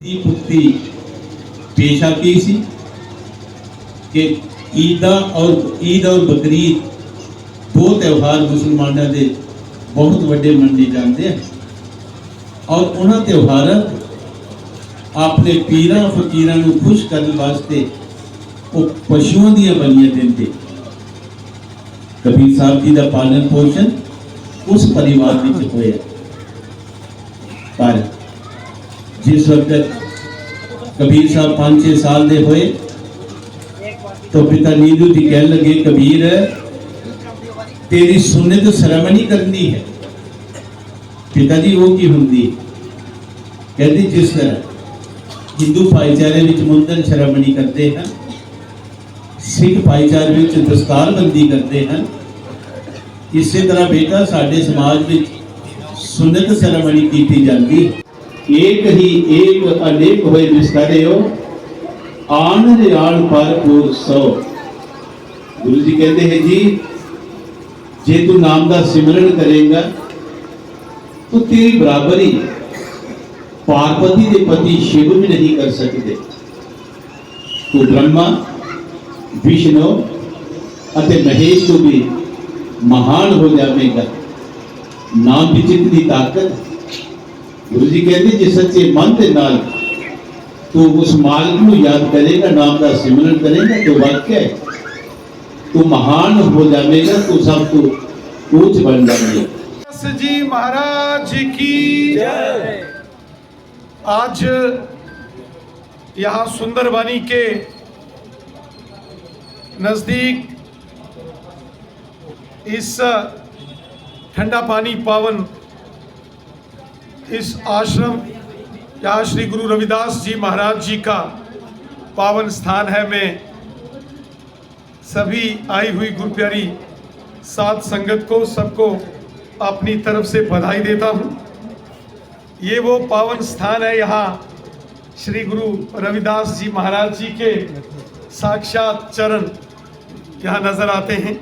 पुख्ती पेश आती सी कि ईद और बकरीद दो त्यौहार मुसलमानों के बहुत बड़े मन्ने जाते हैं और उन्होंने त्यौहार अपने पीर फकीर खुश करने वास्ते वो पशुओं दी बलियां देते। कबीर साहब जी का पालन पोषण उस परिवार में होया, पर जिस वक्त कबीर साहब 5-6 साल के हुए तो पिता नीलू जी कह लगे, कबीर तेरी सुन्नत सेरेमनी करनी है। पिता जी वो की होंगी? कहती जिस तरह हिंदू भाईचारे में मुंडन सेरेमनी करते हैं, सिख भाईचारे में दस्तारबंदी करते हैं, इसी तरह बेटा साडे समाज में सुन्नत सेरेमनी की जाती। एक ही एक अनेक हुए बिस्तरे हो आन रियाल पर पूर सौ। गुरु जी कहते हैं जी, जे तू नाम का सिमरन करेगा तो तेरी बराबरी पार्वती के पति शिव भी नहीं कर सकते। तू ब्रह्मा विष्णु अते महेश तो भी महान हो जाएगा। नाम की जितनी ताकत, गुरु जी कहते जिस सच्चे मन के नाल तू उस मालिक को याद करेगा, नाम का सिमरन करेगा तो वाक्य तू महान हो जाएगा, तू सब तू ऊंच बन जाएगा। जी महाराज की जय। आज यहाँ सुंदरबानी के नजदीक इस ठंडा पानी पावन इस आश्रम या श्री गुरु रविदास जी महाराज जी का पावन स्थान है। मैं सभी आई हुई गुरु प्यारी साध संगत को सबको अपनी तरफ से बधाई देता हूँ। ये वो पावन स्थान है, यहाँ श्री गुरु रविदास जी महाराज जी के साक्षात चरण यहाँ नजर आते हैं।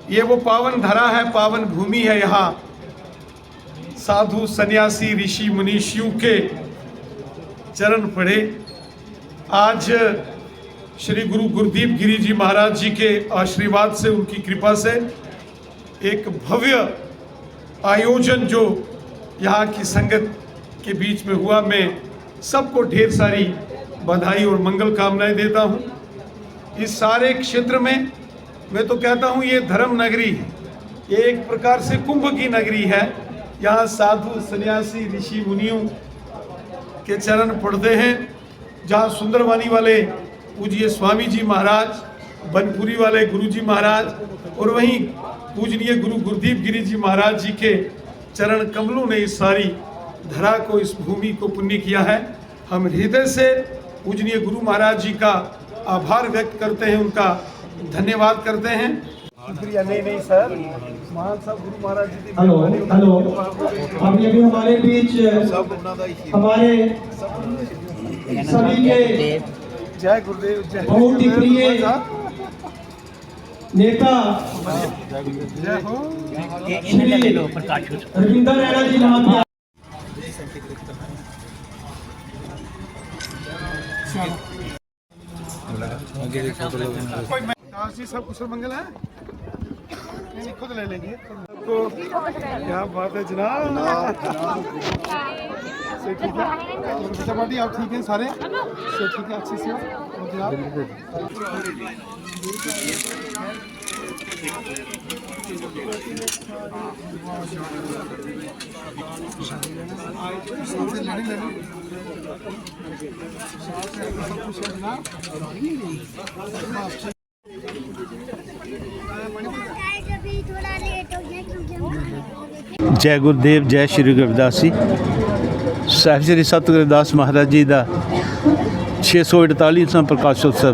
ये वो पावन धरा है, पावन भूमि है। यहाँ साधु सन्यासी ऋषि मुनीषियों के चरण पड़े। आज श्री गुरु गुरुदीप गिरी जी महाराज जी के आशीर्वाद से, उनकी कृपा से एक भव्य आयोजन जो यहाँ की संगत के बीच में हुआ, मैं सबको ढेर सारी बधाई और मंगल कामनाएं देता हूँ। इस सारे क्षेत्र में मैं तो कहता हूँ ये धर्म नगरी है, ये एक प्रकार से कुंभ की नगरी है। यहाँ साधु सन्यासी ऋषि मुनियों के चरण पड़ते हैं। जहाँ सुंदरबानी वाले पूज्य स्वामी जी महाराज, बनपुरी वाले गुरु जी महाराज और वहीं पूजनीय गुरु गुरुदीप गिरी जी महाराज जी के चरण कमलों ने इस सारी धरा को, इस भूमि को पुण्य किया है। हम हृदय से पूजनीय गुरु महाराज जी का आभार व्यक्त करते हैं, उनका धन्यवाद करते हैं। नहीं सर, महान सब गुरु महाराज जी। हेलो अभी हमारे बीच हमारे सभी के जय गुरुदेव, जय बहुत ही प्रिय नेता जय हो श्री रविंदर रैना जी महात्मा जी, सब कुशल मंगल है, खुद ले लेंगे तो क्या बात है जनाब। से ठीक है समाधि, आप ठीक हैं सारे से ठीक है, अच्छे से हो जनाब। जय गुरुदेव, जय श्री रविदास जी साहिब। श्री सत रविदास महाराज जी का 648वां प्रकाशोत्सव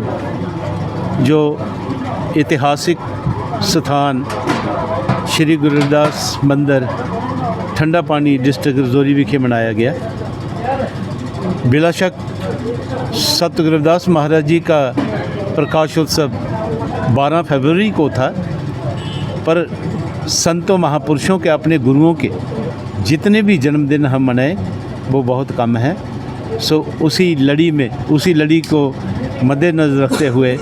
जो इतिहासिक स्थान श्री गुरु रविदास मंदिर ठंडा पानी डिस्ट्रिक्ट रजौरी विखे मनाया गया। बिला शक सत रविदास महाराज जी का प्रकाशोत्सव 12 फरवरी को था, पर संतों महापुरुषों के, अपने गुरुओं के जितने भी जन्मदिन हम मनाए वो बहुत कम है। सो उसी लड़ी को मद्देनज़र रखते हुए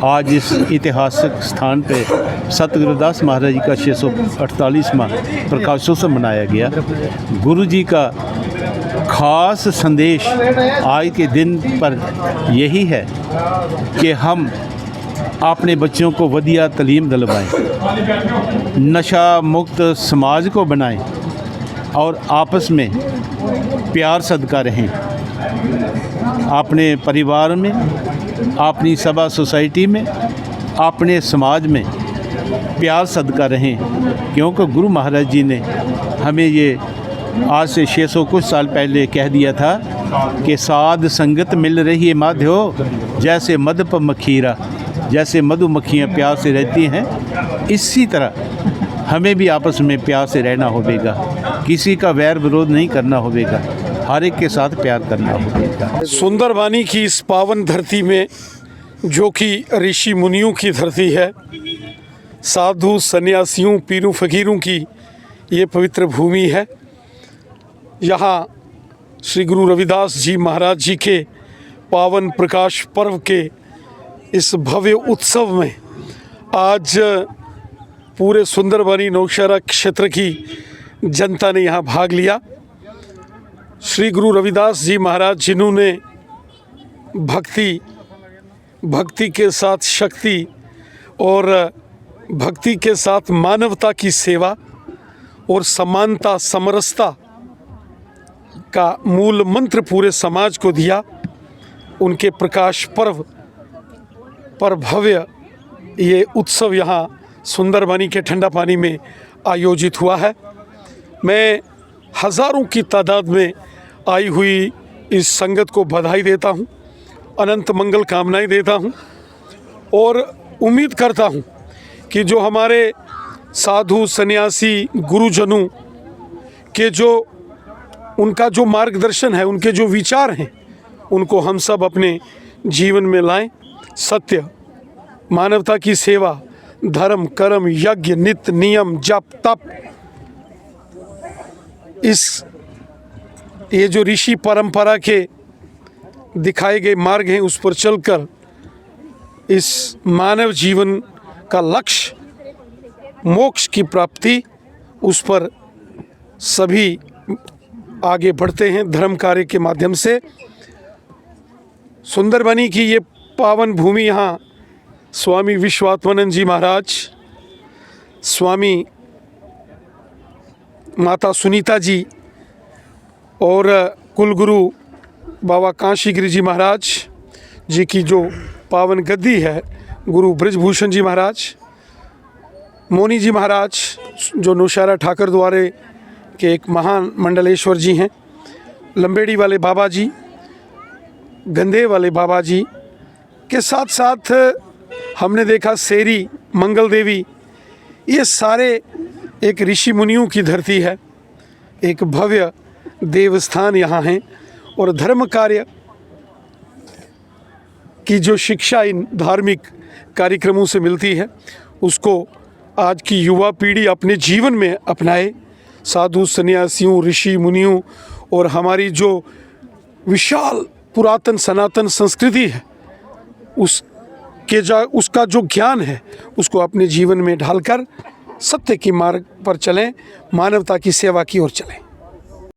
आज इस ऐतिहासिक स्थान पे सतगुरुदास महाराज जी का 648वां प्रकाशोत्सव मनाया गया। गुरु जी का खास संदेश आज के दिन पर यही है कि हम अपने बच्चों को वधिया तालीम दिलवाएं, नशा मुक्त समाज को बनाएं और आपस में प्यार सदका रहें। अपने परिवार में, अपनी सभा सोसाइटी में, अपने समाज में प्यार सदका रहें, क्योंकि गुरु महाराज जी ने हमें ये आज से 600 कुछ साल पहले कह दिया था कि साध संगत मिल रही है माध्यो, जैसे मध पर मखीरा, जैसे मधुमक्खियाँ प्यार से रहती हैं, इसी तरह हमें भी आपस में प्यार से रहना होगा। किसी का वैर विरोध नहीं करना होगा, हर एक के साथ प्यार करना होगा। सुंदरबानी की इस पावन धरती में, जो कि ऋषि मुनियों की धरती है, साधु सन्यासियों पीरों फकीरों की ये पवित्र भूमि है। यहाँ श्री गुरु रविदास जी महाराज जी के पावन प्रकाश पर्व के इस भव्य उत्सव में आज पूरे सुंदरबानी नौशहरा क्षेत्र की जनता ने यहाँ भाग लिया। श्री गुरु रविदास जी महाराज जिन्होंने भक्ति के साथ शक्ति और भक्ति के साथ मानवता की सेवा और समानता समरसता का मूल मंत्र पूरे समाज को दिया, उनके प्रकाश पर्व पर भव्य ये उत्सव यहाँ सुंदरबानी के ठंडा पानी में आयोजित हुआ है। मैं हज़ारों की तादाद में आई हुई इस संगत को बधाई देता हूँ, अनंत मंगल कामनाएं देता हूँ और उम्मीद करता हूँ कि जो हमारे साधु सन्यासी गुरुजनों के जो उनका जो मार्गदर्शन है, उनके जो विचार हैं, उनको हम सब अपने जीवन में लाएं। सत्य, मानवता की सेवा, धर्म, कर्म, यज्ञ, नित्य नियम, जप, तप, ये जो ऋषि परंपरा के दिखाए गए मार्ग हैं, उस पर चलकर इस मानव जीवन का लक्ष्य मोक्ष की प्राप्ति, उस पर सभी आगे बढ़ते हैं धर्म कार्य के माध्यम से। सुंदरबानी की ये पावन भूमि, यहाँ स्वामी विश्वात्मानंद जी महाराज, स्वामी माता सुनीता जी और कुलगुरु बाबा काशी गिरी जी महाराज जी की जो पावन गद्दी है, गुरु ब्रजभूषण जी महाराज, मोनी जी महाराज जो नौशहरा ठाकर द्वारे के एक महान मंडलेश्वर जी हैं, लंबेड़ी वाले बाबा जी, गंधे वाले बाबा जी के साथ साथ हमने देखा सेरी मंगल देवी, ये सारे एक ऋषि मुनियों की धरती है, एक भव्य देवस्थान यहाँ हैं और धर्म कार्य की जो शिक्षा इन धार्मिक कार्यक्रमों से मिलती है, उसको आज की युवा पीढ़ी अपने जीवन में अपनाए। साधु सन्यासियों, ऋषि मुनियों और हमारी जो विशाल पुरातन सनातन संस्कृति है, उसका जो ज्ञान है, उसको अपने जीवन में ढालकर सत्य की मार्ग पर चलें, मानवता की सेवा की ओर चलें।